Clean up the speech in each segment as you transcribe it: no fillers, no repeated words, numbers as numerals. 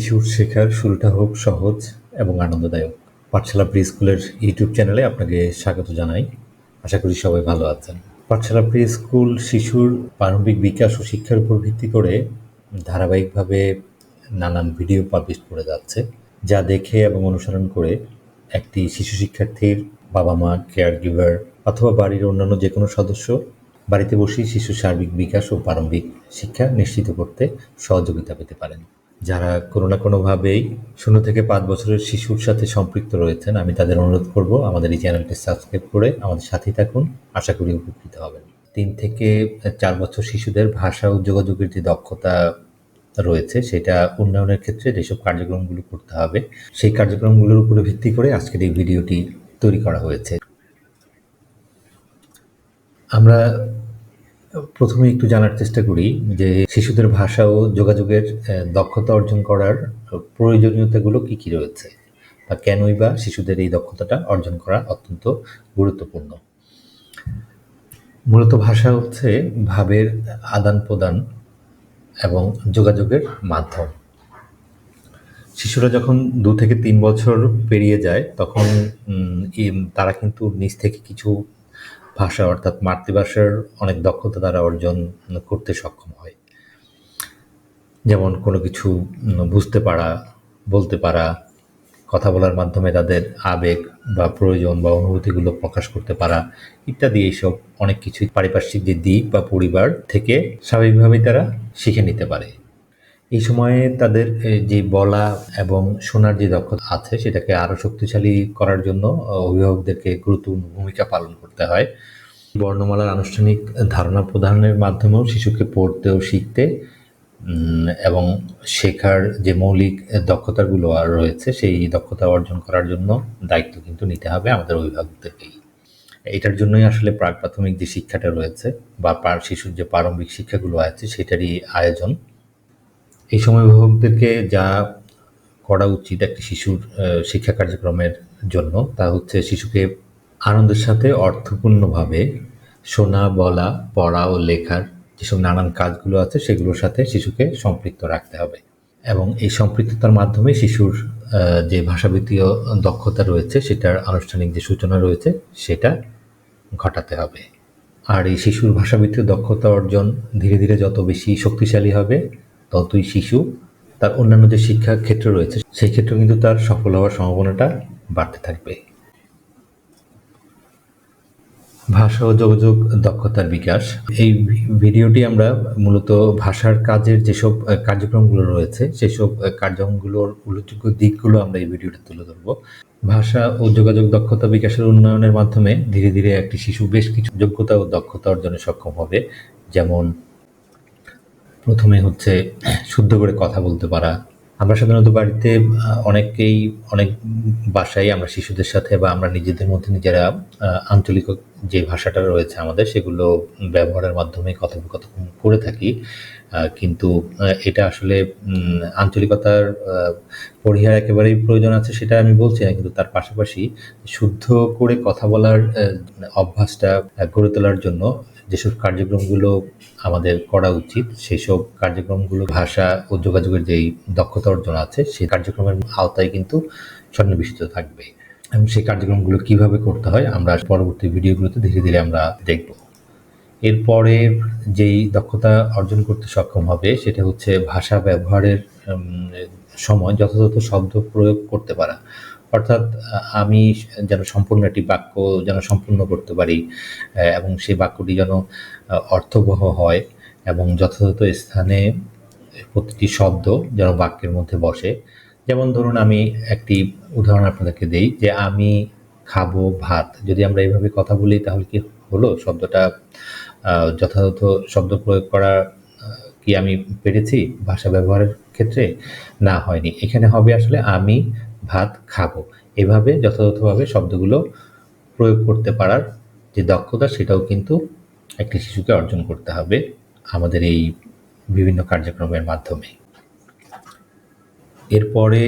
শিশুর শেখার শুরুটা হোক সহজ এবং আনন্দদায়ক। পাঠশালা প্রি স্কুলের ইউটিউব চ্যানেলে আপনাকে স্বাগত জানাই। আশা করি সবাই ভালো আছেন। পাঠশালা প্রি স্কুল শিশুর প্রারম্ভিক বিকাশ ও শিক্ষার উপর ভিত্তি করে ধারাবাহিকভাবে নানান ভিডিও পাবলিশ করে যাচ্ছে, যা দেখে এবং অনুসরণ করে একটি শিশু শিক্ষার্থীর বাবা মা, কেয়ার গিভার অথবা বাড়ির অন্যান্য যে কোনো সদস্য বাড়িতে বসেই শিশুর সার্বিক বিকাশ ও প্রারম্ভিক শিক্ষা নিশ্চিত করতে সহযোগিতা পেতে পারেন। যারা কোনো না কোনোভাবেই 0 থেকে 5 বছরের শিশুর সাথে সম্পৃক্ত রয়েছেন, আমি তাদের অনুরোধ করব আমাদের এই চ্যানেলটি সাবস্ক্রাইব করে আমাদের সাথেই থাকুন। আশা করি উপকৃত হবেন। 3 থেকে 4 বছর শিশুদের ভাষা ও যোগাযোগের যে দক্ষতা রয়েছে সেটা উন্নয়নের ক্ষেত্রে যেসব কার্যক্রমগুলো করতে হবে, সেই কার্যক্রমগুলোর উপরে ভিত্তি করে আজকের এই ভিডিওটি তৈরি করা হয়েছে। আমরা প্রথমে একটু জানার চেষ্টা করি যে শিশুদের ভাষা ও যোগাযোগের দক্ষতা অর্জন করার প্রয়োজনীয়তাগুলো কী কী রয়েছে, বা কেনই বা শিশুদের এই দক্ষতাটা অর্জন করা অত্যন্ত গুরুত্বপূর্ণ। মূলত ভাষা হচ্ছে ভাবের আদান প্রদান এবং যোগাযোগের মাধ্যম। শিশুরা যখন 2 থেকে 3 বছর পেরিয়ে যায় তখন তারা কিন্তু নিজ থেকে কিছু ভাষা অর্থাৎ মাতৃভাষার অনেক দক্ষতা তারা অর্জন করতে সক্ষম হয়। যেমন কোনো কিছু বুঝতে পারা, বলতে পারা, কথা বলার মাধ্যমে তাদের আবেগ বা প্রয়োজন বা অনুভূতিগুলো প্রকাশ করতে পারা ইত্যাদি। এইসব অনেক কিছুই পারিপার্শ্বিক যে দিক বা পরিবার থেকে স্বাভাবিকভাবেই তারা শিখে নিতে পারে। এই সময়ে তাদের যে বলা এবং শোনার যে দক্ষতা আছে সেটাকে আরও শক্তিশালী করার জন্য অভিভাবকদেরকে গুরুত্বপূর্ণ ভূমিকা পালন করতে হয়। বর্ণমালার আনুষ্ঠানিক ধারণা প্রদানের মাধ্যমেও শিশুকে পড়তে ও শিখতে এবং শেখার যে মৌলিক দক্ষতাগুলো আর রয়েছে সেই দক্ষতা অর্জন করার জন্য দায়িত্ব কিন্তু নিতে হবে আমাদের অভিভাবকদেরকেই। এটার জন্যই আসলে প্রাক প্রাথমিক যে শিক্ষাটা রয়েছে বা শিশুর যে প্রারম্ভিক শিক্ষাগুলো আছে সেটারই আয়োজন। এই সময় অভিভাবকদেরকে যা করা উচিত একটি শিশুর শিক্ষা কার্যক্রমের জন্য তা হচ্ছে শিশুকে আনন্দের সাথে অর্থপূর্ণভাবে শোনা, বলা, পড়া ও লেখার যেসব নানান কাজগুলো আছে সেগুলোর সাথে শিশুকে সম্পৃক্ত রাখতে হবে এবং এই সম্পৃক্ততার মাধ্যমে শিশুর যে ভাষাভিত্তিক দক্ষতা রয়েছে সেটার আনুষ্ঠানিক যে সূচনা রয়েছে সেটা ঘটাতে হবে। আর এই শিশুর ভাষাভিত্তিক দক্ষতা অর্জন ধীরে ধীরে যত বেশি শক্তিশালী হবে ততই শিশু তার অন্যান্য যে শিক্ষা ক্ষেত্র রয়েছে সেই ক্ষেত্রে কিন্তু তার সফল হওয়ার সম্ভাবনাটা বাড়তে থাকবে। ভাষা ও যোগাযোগ দক্ষতার বিকাশ, এই ভিডিওটি আমরা মূলত ভাষার কাজের যেসব কার্যক্রমগুলো রয়েছে সেসব কার্যক্রমগুলোর উল্লেখযোগ্য দিকগুলো আমরা এই ভিডিওতে তুলে ধরব। ভাষা ও যোগাযোগ দক্ষতা বিকাশের উন্নয়নের মাধ্যমে ধীরে ধীরে একটি শিশু বেশ কিছু যোগ্যতা ও দক্ষতা অর্জনে সক্ষম হবে। যেমন প্রথমে হচ্ছে শুদ্ধ করে কথা বলতে পারা। আমরা সাধারণত বাড়িতে অনেকেই অনেক বাসায় আমরা শিশুদের সাথে বা আমরা নিজেদের মধ্যে নিজেরা আঞ্চলিক যে ভাষাটা রয়েছে আমাদের সেগুলো ব্যবহারের মাধ্যমে কথোপকথন করে থাকি, কিন্তু এটা আসলে আঞ্চলিকতার পরিহার একেবারেই প্রয়োজন আছে সেটা আমি বলছি না, কিন্তু তার পাশাপাশি শুদ্ধ করে কথা বলার অভ্যাসটা গড়ে তোলার জন্য যেসব কার্যক্রমগুলো আমাদের করা উচিত সেসব কার্যক্রমগুলো ভাষা ও যোগাযোগের যেই দক্ষতা অর্জন আছে সেই কার্যক্রমের আওতায় কিন্তু সন্নিবেশিত থাকবে এবং সেই কার্যক্রমগুলো কিভাবে করতে হয় আমরা পরবর্তী ভিডিওগুলোতে ধীরে ধীরে আমরা দেখব। এরপরে যেই দক্ষতা অর্জন করতে সক্ষম হবে সেটা হচ্ছে ভাষা ব্যবহারের সময় যথাযথ শব্দ প্রয়োগ করতে পারা, অর্থাৎ আমি যেন সম্পূর্ণ একটি বাক্য যেন সম্পূর্ণ করতে পারি এবং সেই বাক্যটি যেন অর্থবহ হয় এবং যথাযথ স্থানে প্রতিটি শব্দ যেন বাক্যের মধ্যে বসে। যেমন ধরুন আমি একটি উদাহরণ আপনাদেরকে দেই যে আমি খাবো ভাত, যদি আমরা এইভাবে কথা বলি তাহলে কি হলো? শব্দটা যথাযথ শব্দ প্রয়োগ করা কি আমি পেরেছি ভাষা ব্যবহারের ক্ষেত্রে? না, হয়নি। এখানে হবে আসলে আমি ভাত খাবো। এভাবে যথাযথভাবে শব্দগুলো প্রয়োগ করতে পারার যে দক্ষতা সেটাও কিন্তু একটি শিশুকে অর্জন করতে হবে আমাদের এই বিভিন্ন কার্যক্রমের মাধ্যমে। এরপরে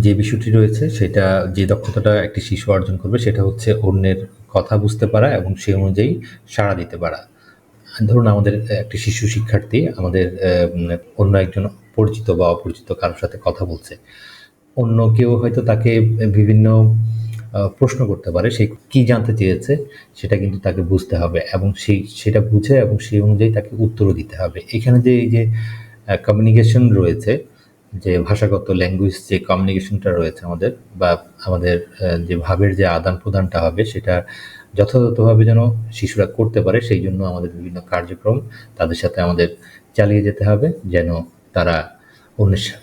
যে বিষয়টি রয়েছে সেটা যে দক্ষতাটা একটি শিশু অর্জন করবে সেটা হচ্ছে অন্যের কথা বুঝতে পারা এবং সেই অনুযায়ী সাড়া দিতে পারা। ধরুন আমাদের একটি শিশু শিক্ষার্থী আমাদের অন্য একজন পরিচিত বা অপরিচিত কারোর সাথে কথা বলছে। অন্য কেউ হয়তো তাকে বিভিন্ন প্রশ্ন করতে পারে। সে কি জানতে চেয়েছে সেটা কিন্তু তাকে বুঝতে হবে এবং সেটা বুঝে এবং সেই অনুযায়ী তাকে উত্তরও দিতে হবে। এখানে যে এই যে কমিউনিকেশন রয়েছে, যে ভাষাগত ল্যাঙ্গুয়েজ যে কমিউনিকেশনটা রয়েছে আমাদের বা আমাদের যে ভাবের যে আদান-প্রদানটা হবে সেটা যথাযথভাবে যেন শিশুরা করতে পারে সেই জন্য আমাদের বিভিন্ন কার্যক্রম তাদের সাথে আমাদের চালিয়ে যেতে হবে যেন তারা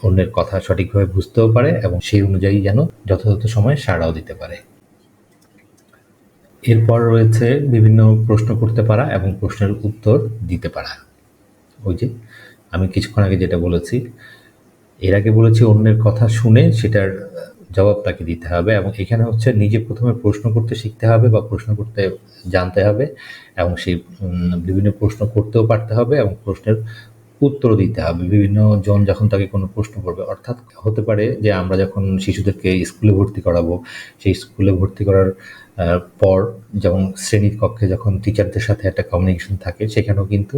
অন্যের কথা সঠিকভাবে বুঝতেও পারে এবং সেই অনুযায়ী যেন যথাযথ সময়ে সাড়াও দিতে পারে। এরপর রয়েছে বিভিন্ন প্রশ্ন করতে পারা এবং প্রশ্নের উত্তর দিতে পারা। ওই যে আমি কিছুক্ষণ আগে যেটা বলেছি, এর আগে বলেছি অন্যের কথা শুনে সেটার জবাব তাকে দিতে হবে এবং এখানে হচ্ছে নিজে প্রথমে প্রশ্ন করতে শিখতে হবে বা প্রশ্ন করতে জানতে হবে এবং সেই বিভিন্ন প্রশ্ন করতেও পারতে হবে এবং প্রশ্নের উত্তর দিতে হবে। বিভিন্ন জন যখন তাকে কোনো প্রশ্ন করবে, অর্থাৎ হতে পারে যে আমরা যখন শিশুদেরকে স্কুলে ভর্তি করাবো, সেই স্কুলে ভর্তি করার পর যেমন শ্রেণীর কক্ষে যখন টিচারদের সাথে একটা কমিউনিকেশন থাকে, সেখানেও কিন্তু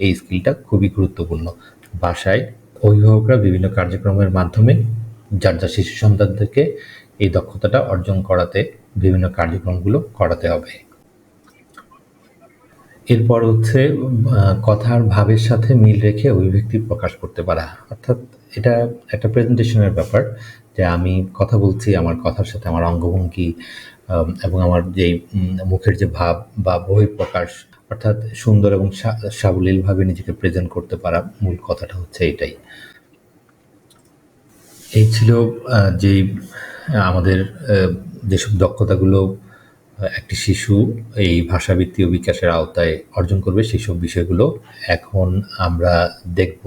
এই স্কিলটা খুবই গুরুত্বপূর্ণ। বাসায় অভিভাবকরা বিভিন্ন কার্যক্রমের মাধ্যমে যার শিশু সন্তানদেরকে এই দক্ষতাটা অর্জন করাতে বিভিন্ন কার্যক্রমগুলো করাতে হবে। এরপর হচ্ছে কথার ভাবের সাথে মিল রেখে অভিব্যক্তি প্রকাশ করতে পারা। অর্থাৎ এটা একটা প্রেজেন্টেশনের ব্যাপার যে আমি কথা বলছি, আমার কথার সাথে আমার অঙ্গভঙ্গি এবং আমার যেই মুখের যে ভাব বা বহিঃপ্রকাশ, অর্থাৎ সুন্দর এবং সাবলীলভাবে নিজেকে প্রেজেন্ট করতে পারা, মূল কথাটা হচ্ছে এটাই। এই ছিল যেই আমাদের যেসব দক্ষতাগুলো একটি শিশু এই ভাষাভিত্তিক বিকাশের আওতায় অর্জন করবে সেসব বিষয়গুলো এখন আমরা দেখব।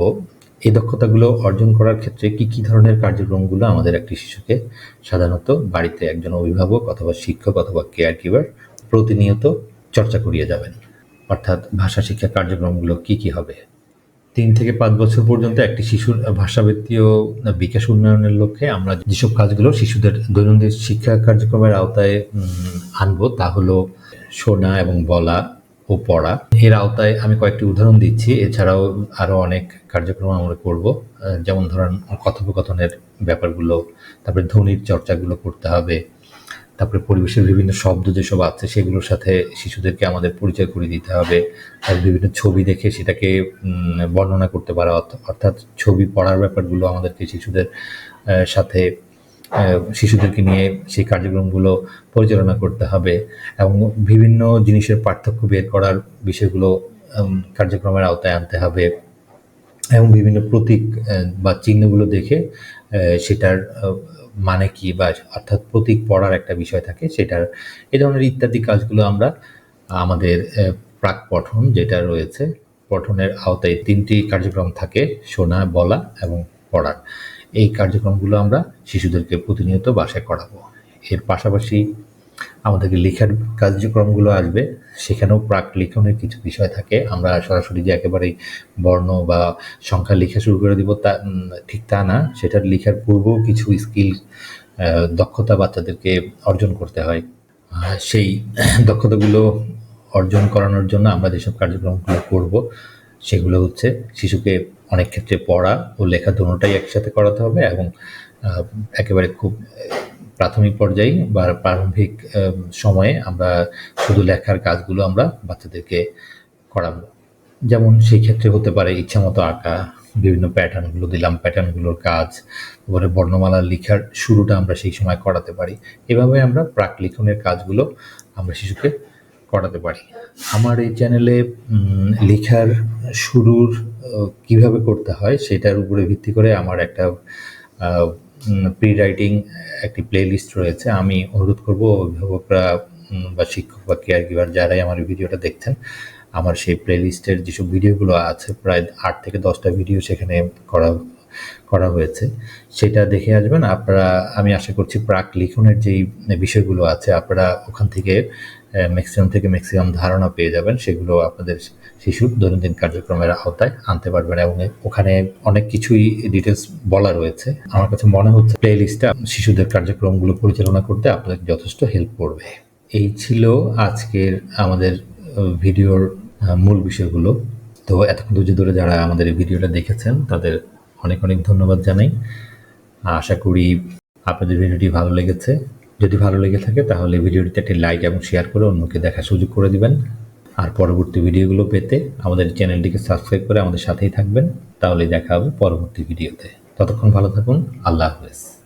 এই দক্ষতাগুলো অর্জন করার ক্ষেত্রে কি ধরনের কার্যক্রমগুলো আমাদের একটি শিশুকে সাধারণত বাড়িতে একজন অভিভাবক অথবা শিক্ষক অথবা কেয়ার গিভার প্রতিনিয়ত চর্চা করিয়ে যাবেন। অর্থাৎ ভাষা শিক্ষা কার্যক্রমগুলো কি হবে। ৩ থেকে ৫ বছর পর্যন্ত একটি শিশুর ভাষাভিত্তিক বিকাশ উন্নয়নের লক্ষ্যে আমরা যেসব কাজগুলো শিশুদের দৈনন্দিন শিক্ষা কার্যক্রমের আওতায় আনবো তা হলো শোনা এবং বলা ও পড়া। এর আওতায় আমি কয়েকটি উদাহরণ দিচ্ছি, এছাড়াও আরও অনেক কার্যক্রম আমরা করব। যেমন ধরেন কথোপকথনের ব্যাপারগুলো, তারপরে ধ্বনির চর্চাগুলো করতে হবে, তারপরে পরিবেশের বিভিন্ন শব্দ যেসব আছে সেগুলোর সাথে শিশুদেরকে আমাদের পরিচয় করিয়ে দিতে হবে। আর বিভিন্ন ছবি দেখে সেটাকে বর্ণনা করতে পারা, অর্থাৎ ছবি পড়ার ব্যাপারগুলো আমাদেরকে সাথে শিশুদেরকে নিয়ে সেই কার্যক্রমগুলো পরিচালনা করতে হবে এবং বিভিন্ন জিনিসের পার্থক্য বের করার বিষয়গুলো কার্যক্রমের আওতায় আনতে হবে এবং বিভিন্ন প্রতীক বা চিহ্নগুলো দেখে সেটার মানে কি বা অর্থাৎ প্রতীক পড়ার একটা বিষয় থাকে সেটার এই ধরনের ইত্যাদি কাজগুলো আমরা আমাদের প্রাক পঠন যেটা রয়েছে, পঠনের আওতায় ৩টি কার্যক্রম থাকে: শোনা, বলা এবং পড়ার। এই কার্যক্রমগুলো আমরা শিশুদেরকে প্রতিনিয়ত বাসায় করাবো। এর পাশাপাশি আমাদেরকে লেখার কার্যক্রমগুলো আসবে, সেখানেও প্রাক লিখনের কিছু বিষয় থাকে। আমরা সরাসরি যে একেবারেই বর্ণ বা সংখ্যা লেখা শুরু করে দিব তা ঠিক তা না, সেটার লেখার পূর্বেও কিছু স্কিল দক্ষতা বাচ্চাদেরকে অর্জন করতে হয়। সেই দক্ষতাগুলো অর্জন করানোর জন্য আমরা যেসব কার্যক্রমগুলো করব সেগুলো হচ্ছে শিশুকে অনেক ক্ষেত্রে পড়া ও লেখা দোনোটাই একসাথে করাতে হবে এবং একেবারে খুব প্রাথমিক পর্যায়ে বা প্রারম্ভিক সময়ে আমরা শুধু লেখার কাজগুলো আমরা বাচ্চাদেরকে করাবো। যেমন সেই ক্ষেত্রে হতে পারে ইচ্ছামতো আঁকা, বিভিন্ন প্যাটার্নগুলো দিলাম, প্যাটার্নগুলোর কাজ, তারপরে বর্ণমালা লেখার শুরুটা আমরা সেই সময় করাতে পারি। এভাবে আমরা প্রাক লিখনের কাজগুলো আমরা শিশুকে করাতে পারি। আমার এই চ্যানেলে লেখার শুরুর কিভাবে করতে হয় সেটার উপরে ভিত্তি করে আমার একটা প্রি রাইটিং একটি প্লেলিস্ট রয়েছে। আমি অনুরোধ করব অভিভাবকরা বা শিক্ষক বা কেয়ার গিভার যারাই আমার ভিডিওটা দেখছেন, আমার সেই প্লেলিস্টের যেসব ভিডিওগুলো আছে প্রায় 8 থেকে 10টা ভিডিও সেখানে করা হয়েছে, সেটা দেখে আসবেন আপনারা। আমি আশা করছি প্রাক লিখনের যেই বিষয়গুলো আছে আপনারা ওখান থেকে ম্যাক্সিমাম ধারণা পেয়ে যাবেন, সেগুলো আপনাদের শিশুর দৈনন্দিন কার্যক্রমের আওতায় আনতে পারবেন এবং ওখানে অনেক কিছুই ডিটেলস বলা রয়েছে। আমার কাছে মনে হচ্ছে প্লে লিস্টটা শিশুদের কার্যক্রমগুলো পরিচালনা করতে আপনাদের যথেষ্ট হেল্প করবে। এই ছিল আজকের আমাদের ভিডিওর মূল বিষয়গুলো। তো এতক্ষণ ধৈর্য ধরে যারা আমাদের এই ভিডিওটা দেখেছেন তাদের অনেক অনেক ধন্যবাদ জানাই। আশা করি আপনাদের ভিডিওটি ভালো লেগেছে। যদি ভালো লেগে থাকে তাহলে ভিডিওটিতে একটি লাইক এবং শেয়ার করে অন্যকে দেখার সুযোগ করে দিবেন। আর পরবর্তী ভিডিওগুলো পেতে আমাদের চ্যানেলটিকে সাবস্ক্রাইব করে আমাদের সাথেই থাকবেন। তাহলেই দেখা হবে পরবর্তী ভিডিওতে। ততক্ষণ ভালো থাকুন। আল্লাহ হাফেজ।